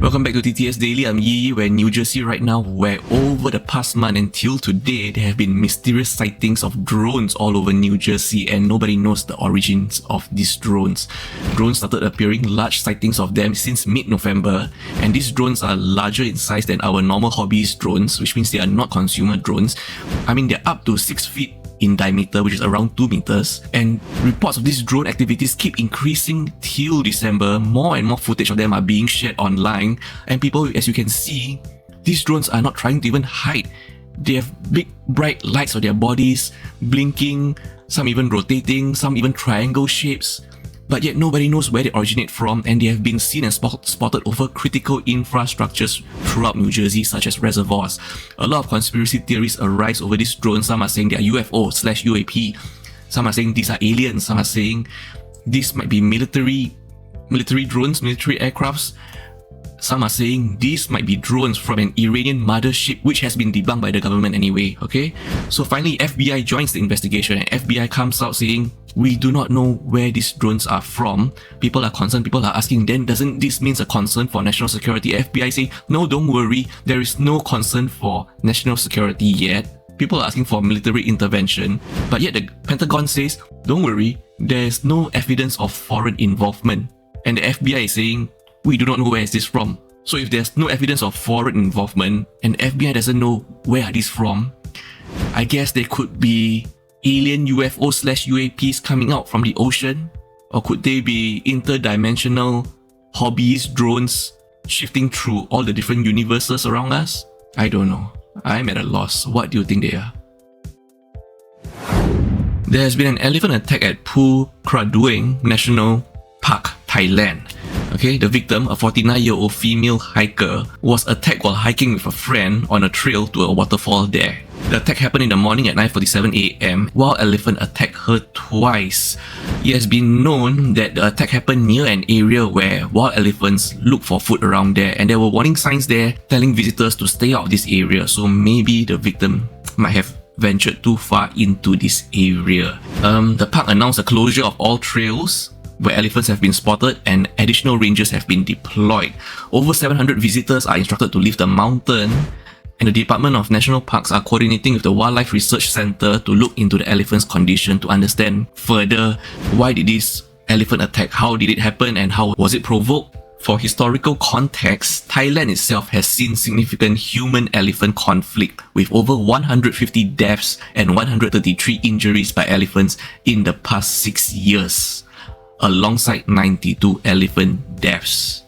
Welcome back to TTS Daily. I'm Yi, we're in New Jersey right now, where over the past month until today, there have been mysterious sightings of drones all over New Jersey, and nobody knows the origins of these drones. Drones started appearing, large sightings of them since mid-November, and these drones are larger in size than our normal hobbyist drones, which means they are not consumer drones. I mean, they're up to 6 feet in diameter, which is around 2 meters, and reports of these drone activities keep increasing till December. More and more footage of them are being shared online, and people, as you can see, these drones are not trying to even hide. They have big bright lights on their bodies, blinking, some even rotating, some even triangle shapes. But yet nobody knows where they originate from, and they have been seen and spotted over critical infrastructures throughout New Jersey, such as reservoirs. A lot of conspiracy theories arise over these drones. Some are saying they are UFO/UAP. Some are saying these are aliens. Some are saying these might be military drones, military aircrafts. Some are saying these might be drones from an Iranian mothership, which has been debunked by the government anyway, okay? So finally, FBI joins the investigation, and FBI comes out saying, we do not know where these drones are from. People are concerned, people are asking, then doesn't this mean a concern for national security? FBI say, no, don't worry, there is no concern for national security yet. People are asking for military intervention, but yet the Pentagon says, don't worry, there's no evidence of foreign involvement. And the FBI is saying, we do not know where is this from. So if there's no evidence of foreign involvement and FBI doesn't know where are these from, I guess there could be alien UFO/UAPs coming out from the ocean? Or could they be interdimensional hobbyist drones shifting through all the different universes around us? I don't know. I'm at a loss. What do you think they are? There has been an elephant attack at Phu Kradueng National Park, Thailand. Okay, the victim, a 49-year-old female hiker, was attacked while hiking with a friend on a trail to a waterfall there. The attack happened in the morning at 9:47 a.m. Wild elephant attacked her twice. It has been known that the attack happened near an area where wild elephants look for food around there, and there were warning signs there telling visitors to stay out of this area, so maybe the victim might have ventured too far into this area. The park announced the closure of all trails where elephants have been spotted, and additional rangers have been deployed. Over 700 visitors are instructed to leave the mountain, and the Department of National Parks are coordinating with the Wildlife Research Center to look into the elephant's condition to understand further why did this elephant attack, how did it happen, and how was it provoked. For historical context, Thailand itself has seen significant human-elephant conflict with over 150 deaths and 133 injuries by elephants in the past 6 years, alongside 92 elephant deaths.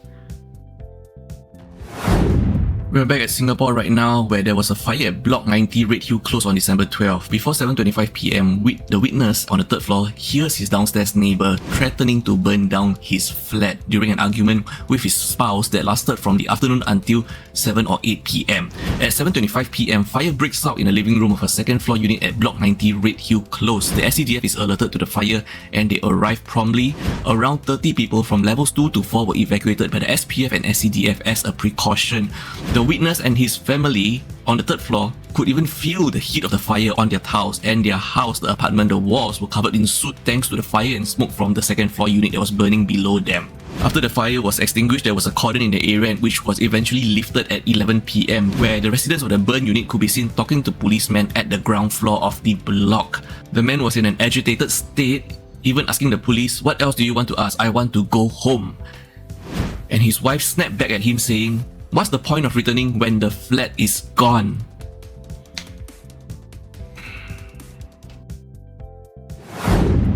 We're back at Singapore right now, where there was a fire at Block 90 Redhill close on December 12. Before 7:25 p.m, the witness on the third floor hears his downstairs neighbour threatening to burn down his flat during an argument with his spouse that lasted from the afternoon until 7 or 8 p.m. At 7:25 p.m, fire breaks out in the living room of a second floor unit at Block 90 Redhill Close. The SCDF is alerted to the fire and they arrive promptly. Around 30 people from levels 2 to 4 were evacuated by the SPF and SCDF as a precaution. The witness and his family on the third floor could even feel the heat of the fire on their house, and their house, the apartment, the walls were covered in soot thanks to the fire and smoke from the second floor unit that was burning below them. After the fire was extinguished, there was a cordon in the area which was eventually lifted at 11 p.m, where the residents of the burned unit could be seen talking to policemen at the ground floor of the block. The man was in an agitated state, even asking the police, "What else do you want to ask? I want to go home." And his wife snapped back at him saying, "What's the point of returning when the flat is gone?"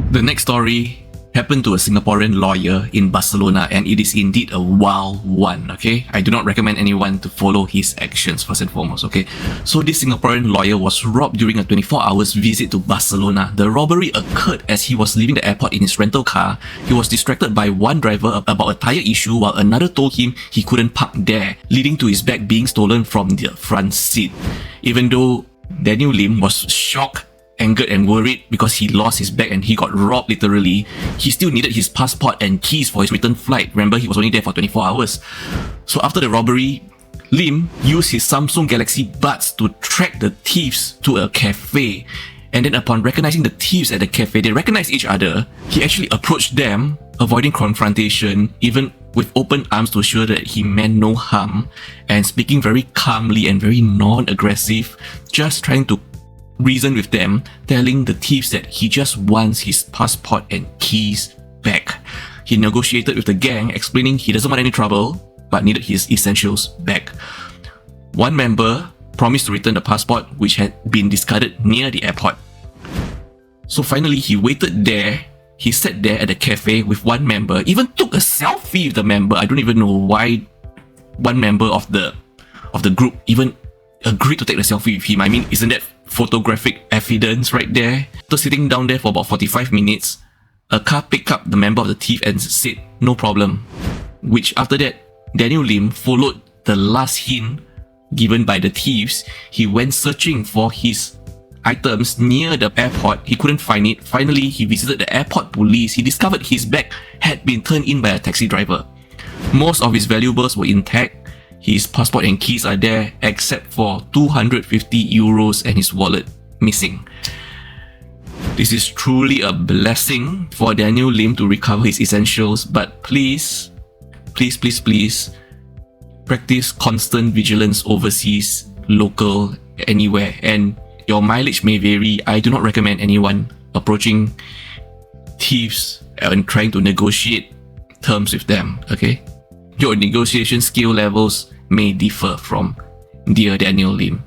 The next story happened to a Singaporean lawyer in Barcelona, and it is indeed a wild one, okay? I do not recommend anyone to follow his actions first and foremost, okay? So this Singaporean lawyer was robbed during a 24-hour visit to Barcelona. The robbery occurred as he was leaving the airport in his rental car. He was distracted by one driver about a tyre issue while another told him he couldn't park there, leading to his bag being stolen from the front seat. Even though Daniel Lim was shocked, angered and worried because he lost his bag and he got robbed literally, he still needed his passport and keys for his return flight. Remember, he was only there for 24 hours. So after the robbery, Lim used his Samsung Galaxy Buds to track the thieves to a cafe. And then upon recognizing the thieves at the cafe, they recognized each other. He actually approached them, avoiding confrontation, even with open arms to assure that he meant no harm, and speaking very calmly and very non-aggressive, just trying to reason with them, telling the thieves that he just wants his passport and keys back. He negotiated with the gang, explaining he doesn't want any trouble, but needed his essentials back. One member promised to return the passport, which had been discarded near the airport. So finally, he waited there. He sat there at the cafe with one member, even took a selfie with the member. I don't even know why one member of the group even agreed to take the selfie with him. I mean, isn't that photographic evidence right there? After sitting down there for about 45 minutes, a car picked up the member of the thief and said, no problem. Which after that, Daniel Lim followed the last hint given by the thieves. He went searching for his items near the airport. He couldn't find it. Finally, he visited the airport police. He discovered his bag had been turned in by a taxi driver. Most of his valuables were intact. His passport and keys are there, except for 250 euros and his wallet missing. This is truly a blessing for Daniel Lim to recover his essentials, but please, practice constant vigilance overseas, local, anywhere, and your mileage may vary. I do not recommend anyone approaching thieves and trying to negotiate terms with them, okay? Your negotiation skill levels may differ from dear Daniel Lim.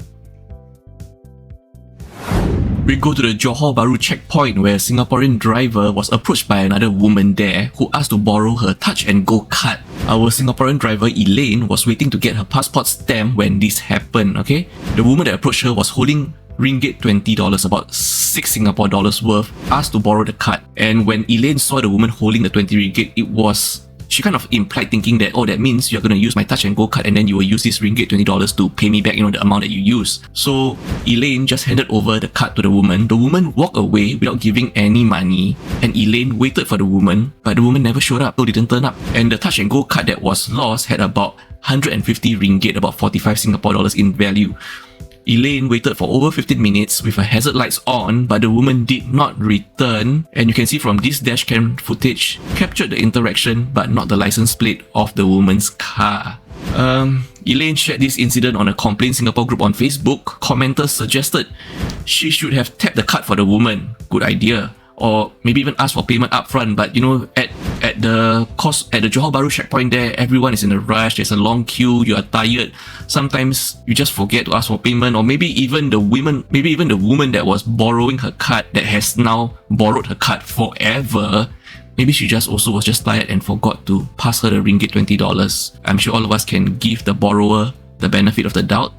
We go to the Johor Bahru checkpoint where a Singaporean driver was approached by another woman there who asked to borrow her touch and go card. Our Singaporean driver Elaine was waiting to get her passport stamp when this happened, okay? The woman that approached her was holding ringgit $20, about 6 Singapore dollars worth, asked to borrow the card. And when Elaine saw the woman holding the 20 ringgit, she kind of implied thinking that, oh, that means you're going to use my touch and go card and then you will use this ringgit $20 to pay me back, the amount that you use. So Elaine just handed over the card to the woman. The woman walked away without giving any money, and Elaine waited for the woman, but the woman never showed up, so didn't turn up. And the touch and go card that was lost had about 150 ringgit, about 45 Singapore dollars in value. Elaine waited for over 15 minutes with her hazard lights on, but the woman did not return. And you can see from this dashcam footage, captured the interaction but not the license plate of the woman's car. Elaine shared this incident on a Complaint Singapore group on Facebook. Commenters suggested she should have tapped the card for the woman. Good idea. Or maybe even ask for payment upfront. But at the Johor Bahru checkpoint there, everyone is in a rush. There's a long queue. You are tired. Sometimes you just forget to ask for payment. Or maybe even the woman that was borrowing her card, that has now borrowed her card forever, maybe she was just tired and forgot to pass her the ringgit $20. I'm sure all of us can give the borrower the benefit of the doubt.